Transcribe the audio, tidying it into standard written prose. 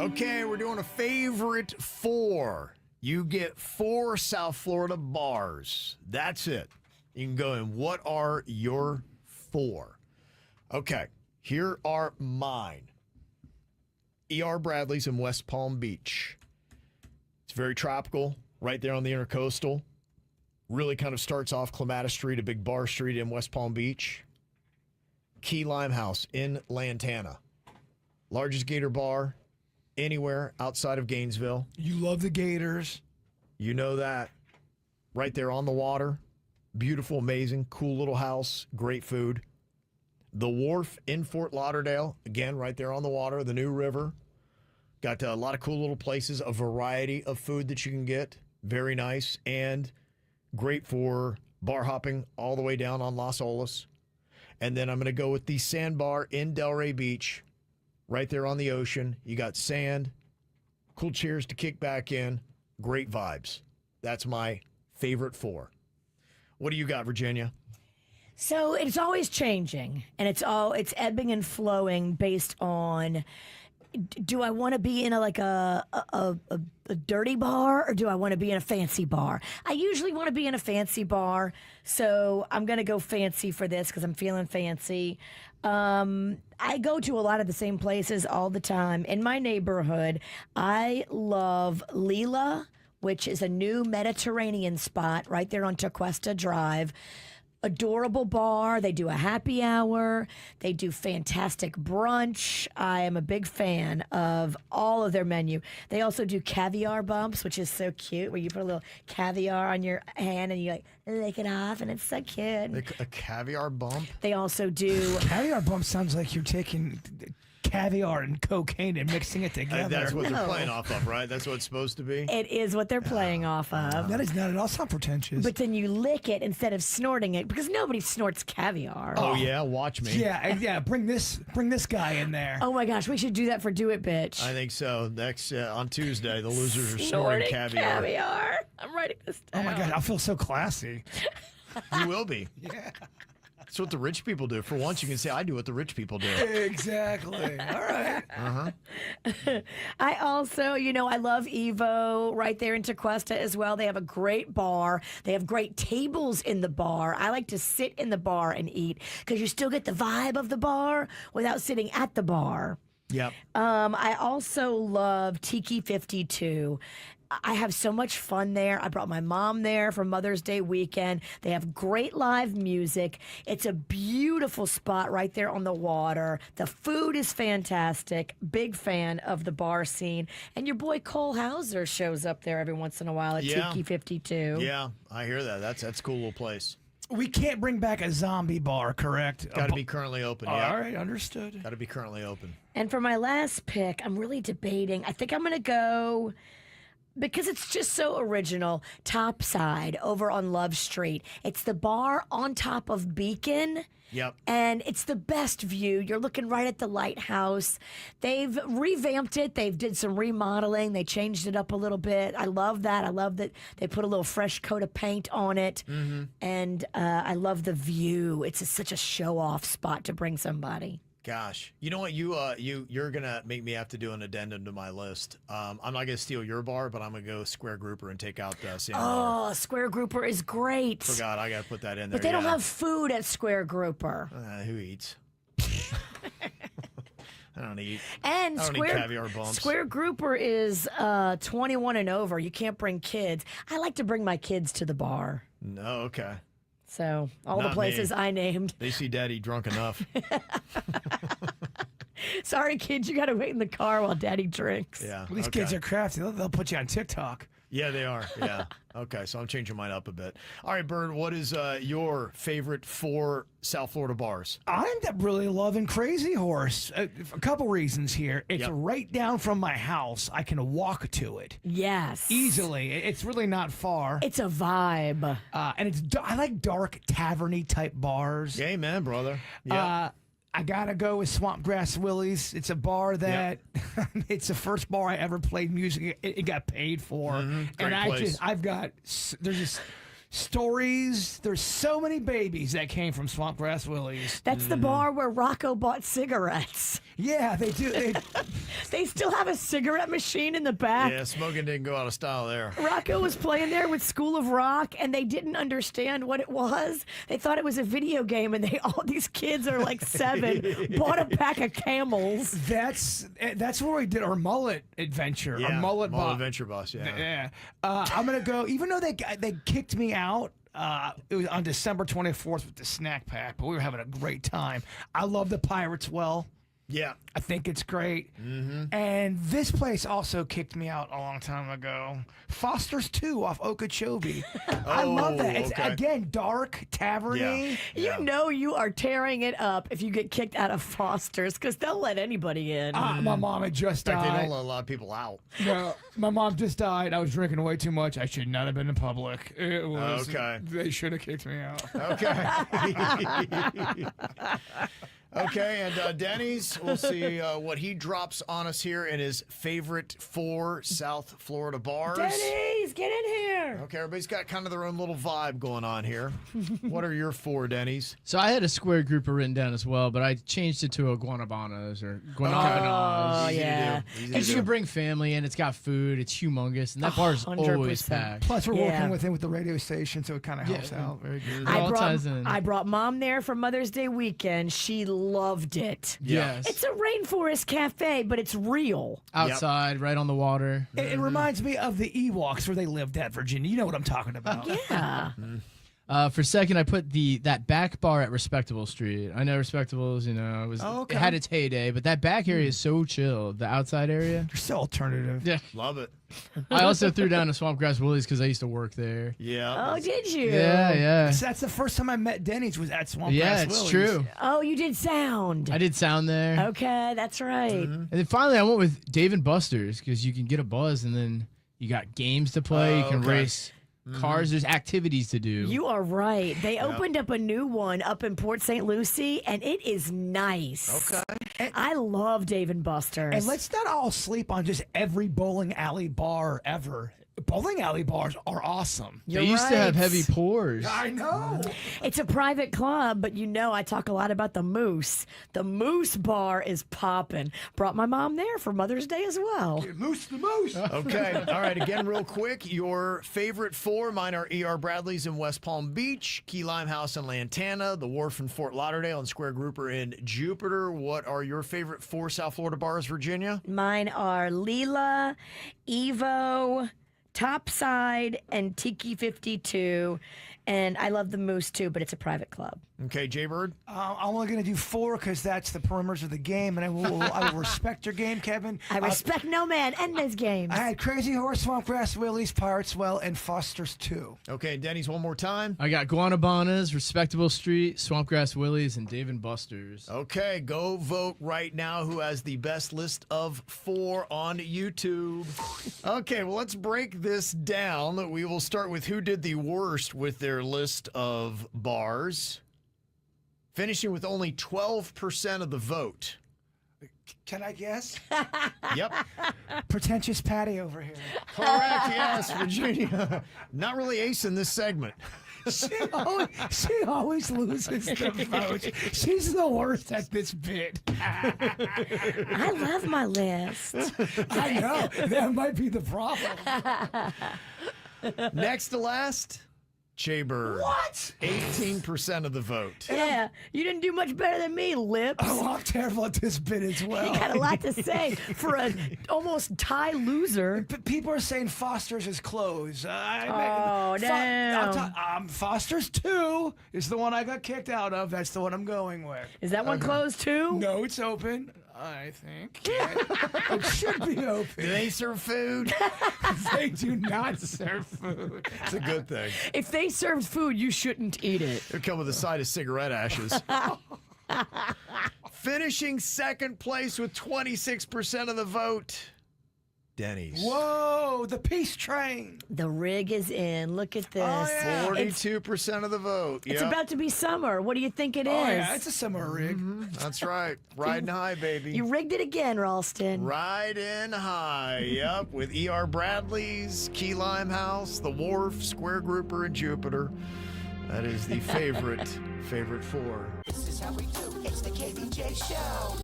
Okay, we're doing a favorite four. You get 4 South Florida bars. That's it. You can go in. What are your 4? Okay, here are mine. E.R. Bradley's in West Palm Beach. It's very tropical, right there on the Intercoastal. Really kind of starts off Clematis Street, a big bar street in West Palm Beach. Key Lime House in Lantana. Largest gator bar anywhere outside of Gainesville. You love the Gators. You know that. Right there on the water. Beautiful, amazing, cool little house. Great food. The Wharf in Fort Lauderdale. Again, right there on the water. The New River. Got a lot of cool little places. A variety of food that you can get. Very nice. And great for bar hopping all the way down on Las Olas. And then I'm going to go with the Sandbar in Delray Beach. Right there on the ocean. You got sand. Cool chairs to kick back in. Great vibes. That's my favorite 4. What do you got, Virginia? So it's always changing, and it's ebbing and flowing based on, do I want to be in a dirty bar, or do I want to be in a fancy bar? I usually want to be in a fancy bar, so I'm going to go fancy for this because I'm feeling fancy. I go to a lot of the same places all the time. In my neighborhood, I love Lila, which is a new Mediterranean spot right there on Tequesta Drive. Adorable bar. They do a happy hour. They do fantastic brunch. I am a big fan of all of their menu. They also do caviar bumps, which is so cute, where you put a little caviar on your hand and you like lick it off, and it's so cute. A caviar bump? They also do. Caviar bump sounds like you're taking caviar and cocaine and mixing it together. That's what they're playing off of, right? That's what it's supposed to be? It is what they're playing off of. That is not at all. It's not pretentious. But then you lick it instead of snorting it, because nobody snorts caviar. Oh, yeah? Watch me. Yeah. Bring this guy in there. Oh my gosh, we should do that for Do It, Bitch. I think so. Next on Tuesday, the losers are snorting caviar. I'm writing this down. Oh my God, I feel so classy. You will be. Yeah. That's what the rich people do. For once, you can say, I do what the rich people do. Exactly. All right. I also, I love Evo right there in Tequesta as well. They have a great bar. They have great tables in the bar. I like to sit in the bar and eat because you still get the vibe of the bar without sitting at the bar. Yep. I also love Tiki 52. I have so much fun there. I brought my mom there for Mother's Day weekend. They have great live music. It's a beautiful spot right there on the water. The food is fantastic. Big fan of the bar scene. And your boy Cole Hauser shows up there every once in a while at Tiki 52. Yeah, I hear that. That's a cool little place. We can't bring back a zombie bar, correct? Got to be currently open, yeah. All right, understood. Got to be currently open. And for my last pick, I'm really debating. I think I'm going to go, because it's just so original, Topside over on Love Street. It's the bar on top of Beacon. Yep. And it's the best view. You're looking right at the lighthouse. They've revamped it. They've did some remodeling. They changed it up a little bit. I love that. I love that they put a little fresh coat of paint on it. Mm-hmm. And I love the view. It's such a show-off spot to bring somebody. Gosh, you know what? You're gonna make me have to do an addendum to my list. I'm not gonna steal your bar, but I'm gonna go Square Grouper and take out Sandbar. Oh, Square Grouper is great. Forgot, I gotta put that in there. But they don't have food at Square Grouper. Who eats? I don't eat. And I don't eat caviar bumps. Square Grouper is 21 and over. You can't bring kids. I like to bring my kids to the bar. No, okay. So all Not the places me. I named. They see Daddy drunk enough. Sorry, kids, you got to wait in the car while Daddy drinks. Yeah. Well, these kids are crafty. They'll put you on TikTok. Yeah, they are. Yeah. Okay, so I'm changing mine up a bit. All right, Bird, what is your favorite 4 South Florida bars? I end up really loving Crazy Horse. A couple reasons here. It's Yep. right down from my house. I can walk to it Yes. easily. It's really not far. It's a vibe. And I like dark tavern-y type bars. Yeah, man, brother. Yeah. I gotta go with Swampgrass Willie's. It's a bar that it's the first bar I ever played music. It got paid for, Great and place. there's just stories. There's so many babies that came from Swampgrass Willie's. That's the bar where Rocco bought cigarettes. Yeah, they do. They still have a cigarette machine in the back. Yeah, smoking didn't go out of style there. Rocco was playing there with School of Rock, and they didn't understand what it was. They thought it was a video game, and all these kids are like 7, bought a pack of Camels. That's where we did our mullet adventure. Yeah, our mullet Adventure Bus, yeah. Yeah. I'm going to go, even though they kicked me out, it was on December 24th with the snack pack, but we were having a great time. I love the Pirates Well. Yeah. I think it's great. And this place also kicked me out a long time ago. Foster's 2 off Okeechobee. I love that. It's, okay. again, dark, tavern-y. Yeah. You know you are tearing it up if you get kicked out of Foster's because they'll let anybody in. My mom had just In fact, they died. don't let a lot of people out. No, my mom just died. I was drinking way too much. I should not have been in public. It was. Okay. They should have kicked me out. Okay. Okay, and Denny's, we'll see what he drops on us here in his favorite 4 South Florida bars. Denny's, get in here. Okay, everybody's got kind of their own little vibe going on here. What are your 4, Denny's? So I had a square grouper written down as well, but I changed it to a guanabanas or guanabanas. Oh, Easy to yeah. do. Easy to Because you do. can bring family in, it's got food, it's humongous, and that bar's always 100%. packed. Plus, we're Yeah. working with the radio station, so it kind of helps out. Very good. It all ties in. I brought Mom there for Mother's Day weekend. She loved it. Yes. It's a rainforest cafe, but it's real. Outside, right on the water. It reminds me of the Ewoks where they lived at Virginia. You know what I'm talking about. Yeah. For second, I put that back bar at Respectable Street. I know Respectables, it had its heyday, but that back area is so chill. The outside area. They're so alternative. Yeah. Love it. I also threw down a Swampgrass Willie's because I used to work there. Yeah. Oh, did you? Yeah. So that's the first time I met Denny's was at Swamp Yeah, Grass it's Willie's. true. Oh, you did sound. I did sound there. Okay, that's right. And then finally, I went with Dave and Buster's because you can get a buzz and then you got games to play. You can okay. race cars. There's activities to do. You are right. They opened up a new one up in Port St. Lucie, and it is nice. Okay. I love Dave and Buster's. And let's not all sleep on just every bowling alley bar ever. Bowling alley bars are awesome. You're They used to have right. heavy pours. I know. It's a private club, but I talk a lot about the Moose. The Moose bar is popping. Brought my mom there for Mother's Day as well. Moose the moose. Okay. All right. Again, real quick, your favorite 4. Mine are E.R. Bradley's in West Palm Beach, Key Limehouse in Lantana, The Wharf in Fort Lauderdale, and Square Grouper in Jupiter. What are your favorite 4 South Florida bars, Virginia? Mine are Leela, Evo, Topside, and Tiki 52. And I love the Moose too, but it's a private club. Okay, Jaybird. I'm only going to do 4 because that's the perimeters of the game, and I will respect your game, Kevin. I respect no man and his games. I had Crazy Horse, Swampgrass Willie's, Pirates Well, and Foster's 2. Okay, Denny's one more time. I got Guanabanas, Respectable Street, Swampgrass Willie's, and Dave and Buster's. Okay, go vote right now who has the best list of 4 on YouTube. Okay, well, let's break this down. We will start with who did the worst with their list of bars, finishing with only 12% of the vote. Can I guess? Yep, Pretentious Patty over here. correct, yes, Virginia. Not really ace in this segment. She always loses the vote. She's the worst at this bit. I love my list. I know. That might be the problem. Next to last, Jaybird. What? 18% of the vote. Yeah, you didn't do much better than me, Lips. Oh, I'm terrible at this bit as well. You got a lot to say for a almost tie loser. But people are saying Foster's is closed. Oh, damn. Foster's 2 is the one I got kicked out of. That's the one I'm going with. Is that one closed too? No, it's open. I think. It should be Do open. they serve food? They do not serve food. It's a good thing. If they served food, you shouldn't eat it. They come with a side of cigarette ashes. Finishing second place with 26% of the vote, Denny's. Whoa, the peace train. The rig is in. Look at this. Oh, yeah. It's, 42% of the vote. it's Yep. about to be summer. What do you think it is? Oh, yeah, it's a summer rig. That's right. Riding high, baby. You rigged it again, Ralston. Riding high. Yep. With E.R. Bradley's, Key Limehouse, The Wharf, Square Grouper, and Jupiter. That is the favorite 4. This is how we do. It's the KBJ Show.